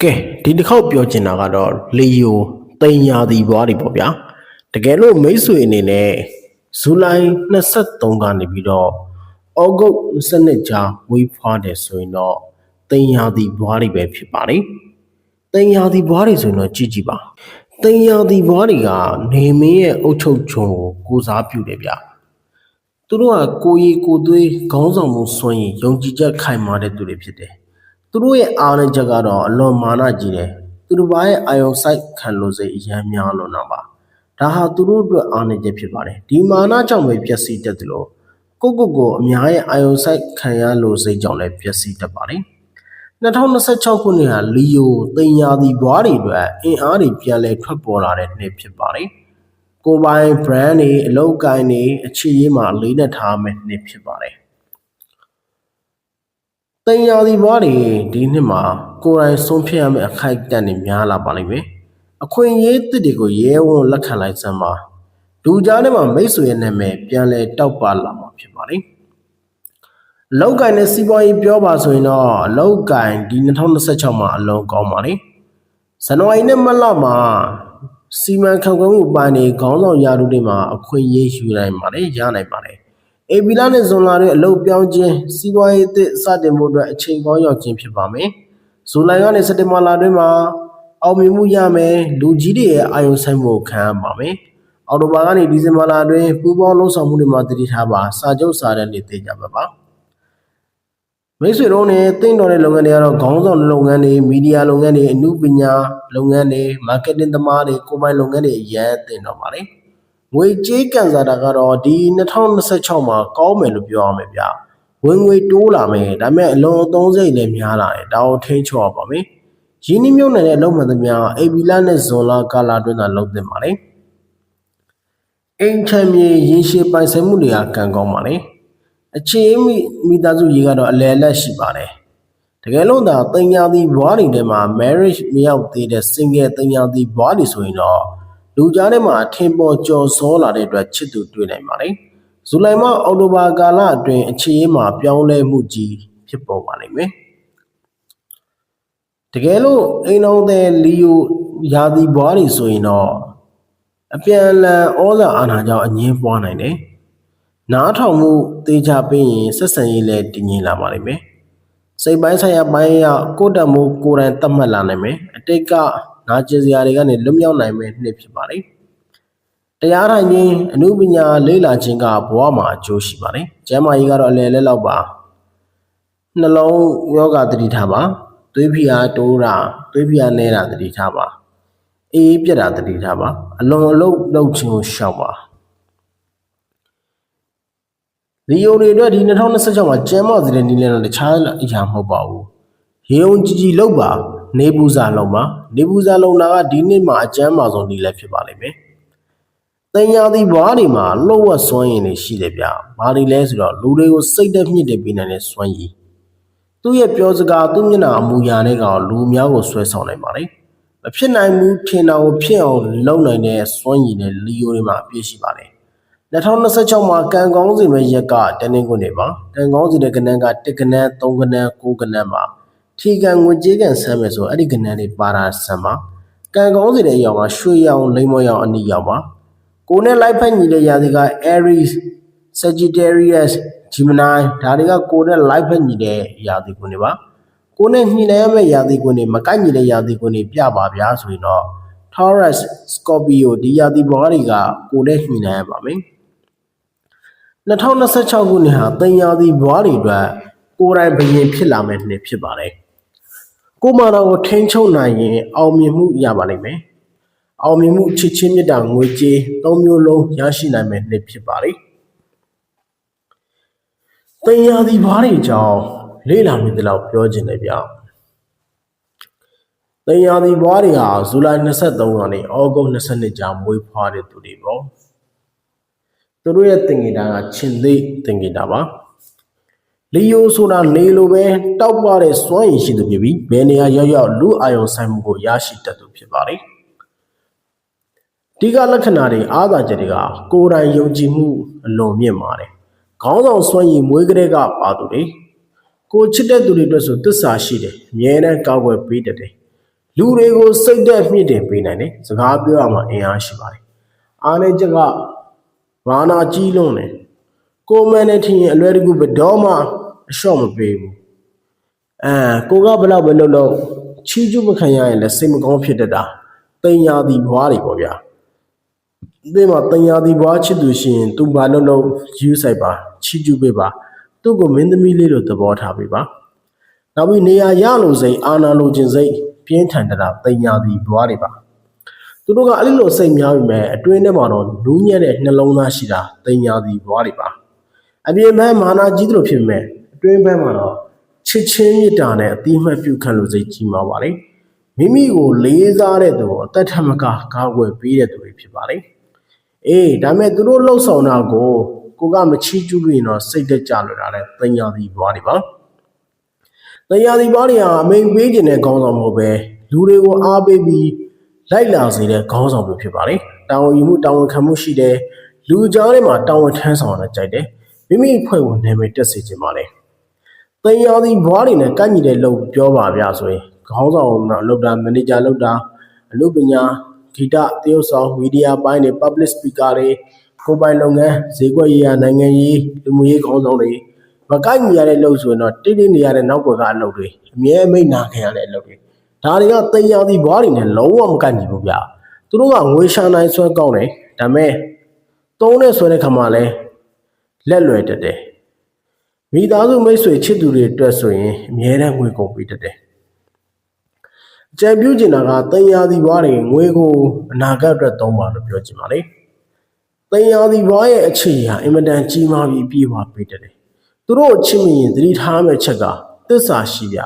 ကဲဒီတစ်ခေါက်ပြောချင်တာကတော့လီယိုတင်ညာသီဘွားတွေပေါ့ဗျာတကယ်လို့မိတ်ဆွေအနေနဲ့ဇူလိုင်23ကနေပြီးတော့ဩဂုတ်22ကြာဝေးဖွားတယ်ဆိုရင်တော့တင်ညာသီဘွားတွေပဲဖြစ်ပါတယ်တင်ညာသီဘွားတွေဆိုရင်တော့ကြည့်ပါတင်ညာသီဘွားတွေကနေမင်းရဲ့အုတ်ချုပ်ချုံကိုကိုစားပြုတယ်ဗျသူတို့ကကိုရီကိုသွေးခေါင်းဆောင်မှုစွန့်ရင်ယုံကြည်ချက်ခိုင်မာတဲ့သူတွေဖြစ်တယ်သူတို့ရဲ့အားနည်းချက်ကတော့အလွန်မာနကြီးတယ်သူတို့ဘာရဲ့အာယုံစိုက်ခံလို့စိတ်အများများလို့တော့ပါဒါဟာသူတို့အတွက်အားနည်းချက်ဖြစ်ပါတယ်ဒီမာနကြောင့်ပဲပျက်စီးတတ်တယ်လို့ကိုအများရဲ့အာယုံစိုက်ခံရလို့စိတ်ကြောင့်လည်းပျက်စီးတတ်ပါတယ်2026ခုနှစ်ဟာလီယိုတင်ညာသီဘွားတွေအတွက်အင်အားတွေပြန်လည်ထွက်ပေါ်လာတဲ့နှစ်ဖြစ်ပါတယ်ကိုပိုင် brand တွေအလုပ်ကိုင်းတွေအခြေရေးမှာလေးနဲ့ထားမယ်နှစ်ဖြစ်ပါတယ်တင်ညာသီဘွားတွေဒီနှစ်မှာကိုယ်တိုင်ဆုံးဖြတ်ရမယ့်အခိုက်အတန့်တွေများလာပါလိမ့်မယ်အခွင့်အရေးသစ်တွေကိုရဲဝံ့လက်ခံလိုက်စမ်းပါလူကြားထဲမှာမိတ်ဆွေရဲ့နာမည်ပြန်လဲတောက်ပလာမှာဖြစ်ပါတယ်အလောက်ကိုင်းနဲ့စီးပွားရေးပြောပါဆိုရင်တော့အလောက်ကိုင်းဒီ2026မှာအလုံးကောင်းပါလေဇန်နဝါရီနဲ့မတ်လမှာစီမံခန့်ခွဲမှုပိုင်းတွေခေါင်းဆောင်ရာထူးတွေမှာအခွင့်အရေးယူနိုင်ပါတယ်ရနိုင်ပါတယ်အေဘီလာနဲ့ဇွန်လာတွေအလုပ်ပြောင်းခြင်းစီးပွားရေးသစ်စတင်မှုအတွက်အချိန်ကောင်းရောက်ခြင်းဖြစ်ပါမယ်ဇူလိုင်ကနေစက်တင်ဘာလအတွင်းမှာအောင်မြင်မှုရမယ်လူကြီးတွေရဲ့အာရုံစိုက်မှုခံရပါမယ်အောက်တိုဘာကနေဒီဇင်ဘာလအတွင်းပူးပေါင်းလှုပ်ဆောင်မှုတွေမှာတည်ထားပါစာချုပ်စာတမ်းတွေတည်ကြပါပါမိတ်ဆွေတို့နဲ့တင့်တော်တဲ့လုပ်ငန်းတွေကတော့ခေါင်းဆောင်လုပ်ငန်းတွေမီဒီယာလုပ်ငန်းတွေအမှုပညာလုပ်ငန်းတွေမားကတ်တင်းသမားတွေကိုယ်ပိုင်လုပ်ငန်းတွေအရင်တင်တော့ပါလေငွေကြေးကန်စားတာကတော့ဒီ2026မှာကောင်းမယ်လို့ပြောရမယ်ဗျဝင်ငွေတိုးလာမယ်ဒါပေမဲ့အလွန်အသုံးစရိတ်လည်းများလာတယ်ဒါကိုထိန်းချုပ်ရပါမယ်ရင်းနှီးမြှုပ်နှံတဲ့အလုပ်မှန်သမျှအေဘီလာနဲ့ဇွန်လာကာလာအတွင်းသာလုပ်သင့်ပါလေအိမ်ချမ်းမြေရေရှည်ပိုင်ဆိုင်မှုတွေကကံကောင်းပါလေအခြေမိသားစုရေးကတော့အလယ်အလတ်ရှိပါတယ်တကယ်လို့သာတင်ညာသီဘွားတွေထဲမှာ marriage မရောက်သေးတဲ့ single တင်ညာသီဘွားတွေဆိုရင်တော့လူကြားထဲမှာထင်ပေါ်ကျော်စောလာတဲ့အတွက်ချစ်သူတွေ့နိုင်ပါတယ်ဇူလိုင်မှအောက်တိုဘာကာလအတွင်းအခြေရေးမှာပြောင်းလဲမှုကြီးဖြစ်ပေါ်ပါလိမ့်မယ်တကယ်လို့အိမ်တော်တဲ့လီယိုယာသီဘွားတွေဆိုရင်တော့အပြန်အလှန်ဩဇာအာဏာကြောင့်အငင်းပွားနိုင်တယ်နားထောင်မှုတေချာပေးရင်ဆက်ဆံရေးလည်းတည်ငြိမ်လာပါလိမ့်မယ်စိတ်ပိုင်းဆိုင်ရာပိုင်းရကိုတတ်မှုကိုယ်တိုင်သတ်မှတ်လာနိုင်မယ်အတိတ်ကနာကျင်စရာတွေကနေလွတ်မြောက်နိုင်မယ်နှစ်ဖြစ်ပါလိမ့်တရားထိုင်ခြင်းအမှုပညာလေ့လာခြင်းကဘဝမှာအကျိုးရှိပါတယ်ကျမ်းမာရေးကတော့အလယ်လဲလောက်ပါနှလုံးယောဂတတိထားပါသွေးဖိအားတိုးတာသွေးဖိအားနည်းတာတတိထားပါအေးပြက်တာတတိထားပါအလွန်အလုတ်လုပ်ခြင်းကိုရှောင်ပါလီယိုတွေအတွက်ဒီ2026မှာကျမ်းမာစေတဲ့နည်းလမ်းတော့တခြားအရာမဟုတ်ပါဘူးရေုံကြည်လောက်ပါနေပူစာလုံးပါနေပူစာလုံးတာကဒီနှစ်မှာအကျမ်းမာဆုံးနည်းလည်းဖြစ်ပါလိမ့်မယ်တင်ညာသီဘွားတွေမှာလှုပ်ဝက်စွမ်းရည်တွေရှိတယ်ဗျ။ဘာတွေလဲဆိုတော့လူတွေကိုစိတ်သက်မြင့်တင်ပေးနိုင်တဲ့စွမ်းရည်။သူ့ရဲ့ပြောစကားသူ့မျက်နှာအမူအရာတွေကလူများကိုဆွဲဆောင်နိုင်ပါလေ။မဖြစ်နိုင်ဘူးထင်တာကိုဖြစ်အောင်လုပ်နိုင်တဲ့စွမ်းရည်နဲ့လီယိုတွေမှာအပြည့်ရှိပါတယ်။2026မှာကံကောင်းစီမဲ့ရက်ကတနင်္ဂနွေနေ့ပါ။ကံကောင်းစီတဲ့ကဏ္ဍက1ကဏ္ဍ3ကဏ္ဍ9ကဏ္ဍမှာထီကံငွေကြေးကံဆမ်းမယ်ဆိုအဲ့ဒီကဏ္ဍတွေပါတာဆမ်းပါ။ကံကောင်းစီတဲ့အရာကရွှေရောင်လိမ္မော်ရောင်အနီရောင်ပါ။ကိုယ်နဲ့လိုက်ဖက်ညီတဲ့ရာသီက Aries, Sagittarius, Gemini ဒါတွေကကိုယ်နဲ့လိုက်ဖက်ညီတဲ့ရာသီကွန်းတွေပါကိုယ်နဲ့ညှိနှိုင်းရမယ့်ရာသီကွန်းတွေမကိုက်ညီတဲ့ရာသီကွန်းတွေပြပါဗျာဆိုရင်တော့ Taurus, Scorpio ဒီရာသီဘွားတွေကကိုယ်နဲ့ညှိနှိုင်းရပါမယ်2026ခုနှစ်ဟာတင်ရာသီဘွားတွေအတွက်ကိုယ်တိုင်ဘယင်ဖြစ်လာမယ့်နှစ်ဖြစ်ပါတယ်ကိုယ်မာနာကိုထိန်းချုပ်နိုင်ရင်အောင်မြင်မှုရပါလိမ့်မယ်အောင်မြင်မှုချစ်ချင်းမြတ်တာငွေကြေး၃မျိုးလုံးရရှိနိုင်မယ့်နှစ်ဖြစ်ပါလေ။တင်ညာသီဘွားတွေကြောင့်လေ့လာမိသလောက်ပြောချင်တယ်ဗျ။တင်ညာသီဘွားတွေဟာဇူလိုင်23ကနေဩဂုတ်22ကြာမွေးဖွားတဲ့သူတွေပေါ့။သူတို့ရဲ့သင်္ကေတကချင်းသိသင်္ကေတပါ။လီယိုဆိုတာနေလိုပဲတောက်ပတဲ့စွမ်းရည်ရှိသူဖြစ်ပြီးဘယ်နေရာရောက်လူအာယုံဆိုင်မှုကိုရရှိတတ်သူဖြစ်ပါလေ။ဒီကလက္ခဏာတွေအားသာချက်တွေကကိုယ်တိုင်ယုံကြည်မှုအလွန်မြင့်ပါတယ်။ခေါင်းဆောင်စွမ်းရည်မွေးကလေးကပါသူတွေကိုချစ်တဲ့သူတွေအတွက်ဆိုသစ္စာရှိတယ်။အမြဲတမ်းကောက်ွယ်ပေးတတ်တယ် လူတွေကိုစိတ်သက်မြင့်တင်ပေးနိုင်တယ်စကားပြောရမှာအင်အားရှိပါတယ်အားနဲ့ချက်ကဘာနာကြီးလွန်းတယ်ကိုမန်နဲ့ထင်ရင်အလွယ်တကူဘယ်တော့မှအလျှော့မပေးဘူးကိုကဘလောက်ပဲလုပ်လို့ချီးကျူးမခံရရင်လည်းစိတ်မကောင်းဖြစ်တတ်တာတင်ညာဒီဘွားတွေပေါ့ဗျာဒီမှာတင်ညာဒီဘွားချစ်သူရှိရင်သူဘာလို့ယူဆိုင်ပါချီးကျူးပေးပါသူ့ကိုမင်းသမီးလေးလိုသဘောထားပေးပါနောက်ပြီးနေရာရလို့စိတ်အာနာလိုခြင်းစိတ်ပြင်းထန်တာတင်ညာဒီဘွားတွေပါသူတို့ကအဲ့လိုစိတ်များပြီမဲ့အတွင်းထဲမှာတော့နူးညံ့တဲ့နှလုံးသားရှိတာတင်ညာဒီဘွားတွေပါအပြင်ဘက်မာနာကြီးတို့ဖြစ်မဲ့အတွင်းဘက်မှာတော့ချစ်ချင်းမြတ်တာနဲ့အတိအမှတ်ပြုခံလို့စိတ်ကြီးမှာပါလေမိမိကိုလေးစားတဲ့သူကိုအသက်ထမကကာကွယ်ပေးတဲ့သူတွေဖြစ်ပါလေဒါမဲ့သူတို့လှုပ်ဆောင်တာကိုကမချီးကျူးပြီးတော့စိတ်သက်ကြလို့တာလဲတင်ညာဒီဘွားတွေပါတင်ညာဒီဘွားတွေဟာအမိန်ပေးခြင်းတဲ့ခေါင်းဆောင်မဟုတ်ပဲလူတွေကိုအားပေးပြီးလိုက်လာစေတဲ့ခေါင်းဆောင်မျိုးဖြစ်ပါလေတာဝန်ယူမှုတာဝန်ခံမှုရှိတယ်လူကြားထဲမှာတာဝန်ထမ်းဆောင်ရတဲ့ကြိုက်တယ်မိမိအဖွဲ့ကိုနာမည်တက်စေခြင်းပါလေတင်ညာဒီဘွားတွေနဲ့ကန့်ညီတဲ့လုပ်ပြောပါဗျာဆိုရင်ခေါင်းဆောင်လုပ်တာမန်နေဂျာလုပ်တာအလုပ်ပညာဂီတသရုပ်ဆောင်မီဒီယာပိုင်းတွေ public speaker တွေကိုယ်ပိုင်လုပ်ငန်းဈေးကွက်ရေးရာနိုင်ငံရေးလူမှုရေးခေါင်းဆောင်တွေမကိုက်ညီရတဲ့လုပ်ဆိုရင်တော့တိတိနေရတဲ့နောက်ွယ်ကအလုပ်တွေအမြဲမိတ်နာခံရတဲ့အလုပ်တွေဒါတွေကတင်ညာဒီဘွားတွေနဲ့လုံးဝမကိုက်ညီဘူးဗျသူတို့ကငွေရှာနိုင်ဆွဲကောင်းတယ်ဒါမဲ့သုံးတဲ့ဆွဲတဲ့ခါမှာလဲလက်လွယ်တတ်တယ်မိသားစုမိတ်ဆွေချစ်သူတွေအတွက်ဆိုရင်အမြဲတမ်းငွေကုန်ပေးတတ်တယ်ကြံပြူးကျင်တာကတင်ညာဒီဘွားတွေငွေကိုအနာဂတ်အတွက်သုံးပါလို့ပြောချင်ပါလေတင်ညာဒီဘွားရဲ့အခြေဟာအင်မတန်ကြီးမားပြီးပြေးပါပေးတယ်သူတို့ချစ်မိရင်သတိထားမယ့်ချက်ကသစ္စာရှိပြ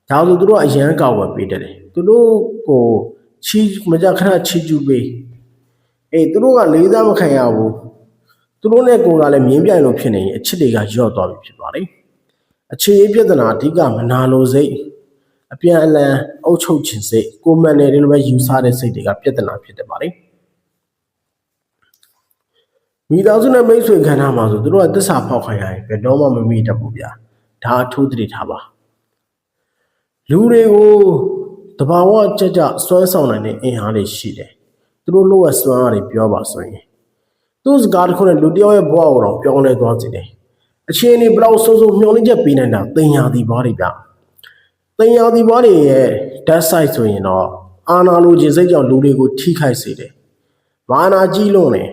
ဒါဆိုသူတို့အရန်ကောက်ဝယ်ပေးတယ်သူတို့ကိုချီးမကြခဏချီးကျူးပေးသူတို့ကလေးစားမခံရဘူးသူတို့နဲ့ကိုယ်ကလည်းမြင်းပြိုင်လို့ဖြစ်နေရင်အချစ်တွေကညော့သွားပြီဖြစ်ပါလေအခြေအပြဿနာအဓိကမနာလိုစိတ်အပြန်အလှန်အုပ်ချုပ်ခြင်းစိတ်ကိုမန်နယ်တွေလိုပဲယူဆတဲ့စိတ်တွေကပြဿနာဖြစ်တယ်ပါလေမိသားစုနဲ့မိတ်ဆွေခန္ဓာမှာဆိုသူတို့ကသစ္စာဖောက်ခံရရင်ဘယ်တော့မှမမိတတ်ဘူးဗျာဒါအထူးသတိထားပါလူတွေကိုတဘာဝကြကြစွမ်းဆောင်နိုင်တဲ့အင်အားတွေရှိတယ်သူတို့လိုအပ်စွမ်းအားတွေပြောပါဆိုရင်သူ့စကားတစ်ခုနဲ့လူတယောက်ရဲ့ဘဝကိုတော့ပြောင်းလဲသွားစေတယ်အခြေအနေဘလောက်ဆိုးဆိုးမျှော်လင့်ချက်ပေးနိုင်တာတင်ညာဒီဘွားတွေဗျတင်ညာဒီဘွားတွေရဲ့ dead side ဆိုရင်တော့အာနာလိုခြင်းစိတ်ကြောင့်လူတွေကိုထိခိုက်စေတယ်မာနာကြီးလွန်းတယ်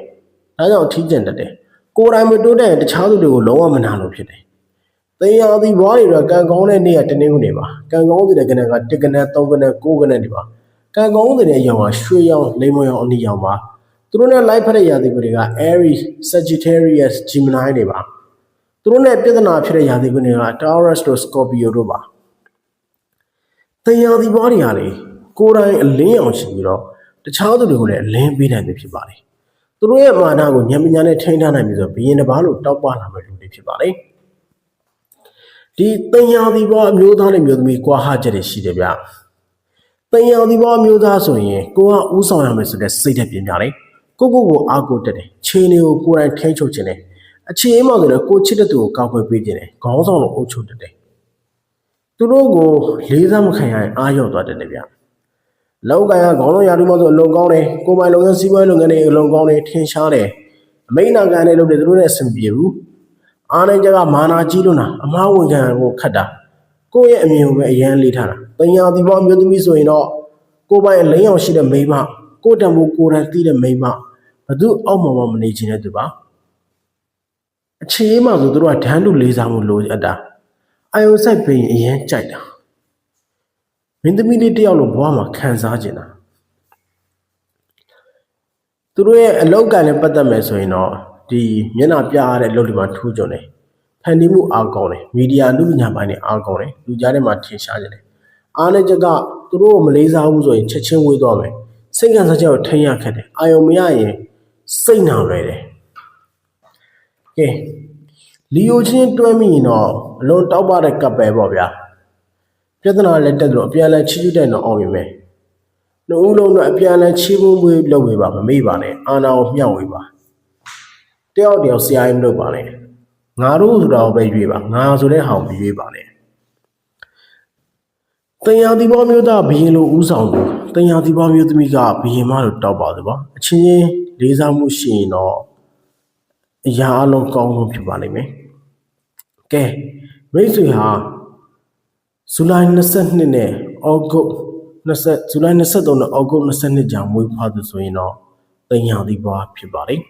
ဒါကြောင့်ထိကျင်တတ်တယ်ကိုယ်တိုင်မတိုးတဲ့တခြားသူတွေကိုလုံးဝမနာလို့ဖြစ်တယ်တင်ညာဒီဘွားတွေတော့ကံကောင်းတဲ့နေ့ကတနေ့ကနေပါကံကောင်းတဲ့ကနေ့က1ကနေ့3ကနေ့9ကနေ့ဒီပါကံကောင်းတဲ့အရောင်ကရွှေရောင်လိမ္မော်ရောင်အနီရောင်ပါသူတို့နဲ့ live ဖက်တဲ့ရာသီတွေက Aries Sagittarius Gemini တွေပါသူတို့နဲ့ပြဿနာဖြစ်တဲ့ရာသီတွေက Taurus တို့ Scorpio တို့ပါတင်ညာဒီဘွားတွေကလေကိုယ်တိုင်အလင်းအောင်ရှိပြီးတော့တခြားသူတွေကိုလည်းအလင်းပေးနိုင်ပြီဖြစ်ပါလေသူတို့ရဲ့မာနကိုဉာဏ်ပညာနဲ့ထိန်းထားနိုင်ပြီဆိုဘယင်တစ်ပါးလို့တောက်ပလာမဲ့လူတွေဖြစ်ပါလေဒီတင်ညာဒီဘွားအမျိုးသားနဲ့မျိုးသမီးကွာဟချက်တွေရှိတယ်ဗျတင်ညာဒီဘွားမျိုးသားဆိုရင်ကိုကဥဆောင်ရမယ်ဆိုတဲ့စိတ်သက်ပြင်းပြလေကိုအားကိုတက်တယ်ခြေနေကိုကိုယ်တိုင်ထိန်းချုပ်ခြင်းတယ်အခြေအမှဆိုလည်းကိုချစ်တဲ့သူကိုကောက်ွယ်ပေးခြင်းတယ်ခေါင်းဆောင်လို့အုပ်ချုပ်တယ်သူတို့ကိုလေးစားမခံရရင်အားရော့သွားတယ်ဗျလောက်ကရခေါင်းဆောင်ရာထူးမှဆိုအလုံကောင်းတယ်ကိုယ်ပိုင်လုပ်ငန်းစီးပွားရေးလုပ်ငန်းတွေအလုံကောင်းတယ်ထင်ရှားတယ်အမိန့်နာခံတဲ့လုပ်တွေသူတို့နဲ့အဆင်ပြေဘူးအားနိုင်ကြကမာနာကြီးလို့နာအမားဝန်ခံကိုခတ်တာကိုယ့်ရဲ့အမြင်ကိုပဲအရန်လေးထားတာတင်ညာဒီဘောမျိုးသမီးဆိုရင်တော့ကိုယ်ပိုင်အလင်းအောင်ရှိတဲ့မိန်းမကိုယ်တံမိုးကိုယ်တိုင်သိတဲ့မိန်းမဘသူအောက်မှာမနေချင်တဲ့သူပါအခြေအမှဆိုသူတို့ကဓာတ်တူလေးစားမှုလိုအပ်တာအာယုံဆိုင်ပင်အရန်ကြိုက်တာမင်းသမီးလေးတယောက်လိုဘဝမှာခံစားကျင်တာသူတို့ရဲ့အလောက်ကလည်းပတ်သက်မယ်ဆိုရင်တော့ဒီမျက်နှာပြရတဲ့လုပ်တွေမှာထူးကြုံတယ်ဖန်တီးမှုအားကောင်းတယ်မီဒီယာလူပညာပိုင်းတွေအားကောင်းတယ်လူကြားထဲမှာထင်ရှားကြတယ်အားနဲ့ချက်ကသူတို့ကိုမလေးစားဘူးဆိုရင်ချက်ချင်းဝေးသွားမယ်စိတ်ခံစားချက်ကိုထိန်းရခက်တယ်အာယုံမရရင်စိတ်နာလွယ်တယ်ကဲလီယိုချင်းတွဲမိရင်တော့အလုံးတောက်ပတဲ့ကပ်ပဲပေါ့ဗျာပြဿနာလည်းတက်လို့အပြန်အလှန်ချီးကျူးတဲ့တော့အောင်ပြီမယ်လူဦးလုံးတော့အပြန်အလှန်ချီးမွမ်းမှုလုပ်ဝေပါမမေ့ပါနဲ့အာနာကိုမျှဝေပါတယောက်ဆရာကြီးမလုပ်ပါနဲ့ငါတို့ဆိုတာကိုပဲရွေးပါငါဆိုတဲ့ဟောင်မရွေးပါနဲ့ တန်ရာဒီဘောမျိုးသားဘရင်လိုဦးဆောင်သူတန်ရာဒီဘောမျိုးသမီးကဘရင်မလို့တောက်ပါသေးပါအချင်းချင်းလေးစားမှုရှိရင်တော့အရာအလုံးကောင်းဆုံးဖြစ်ပါလိမ့်မယ်ကဲမိတ်ဆွေဟာဇူလိုင်22နဲ့ဩဂုတ်20ဇူလိုင်23နဲ့ဩဂုတ်22ကြာမွေးဖွားသူဆိုရင်တော့တန်ရာဒီဘောဖြစ်ပါလိမ့်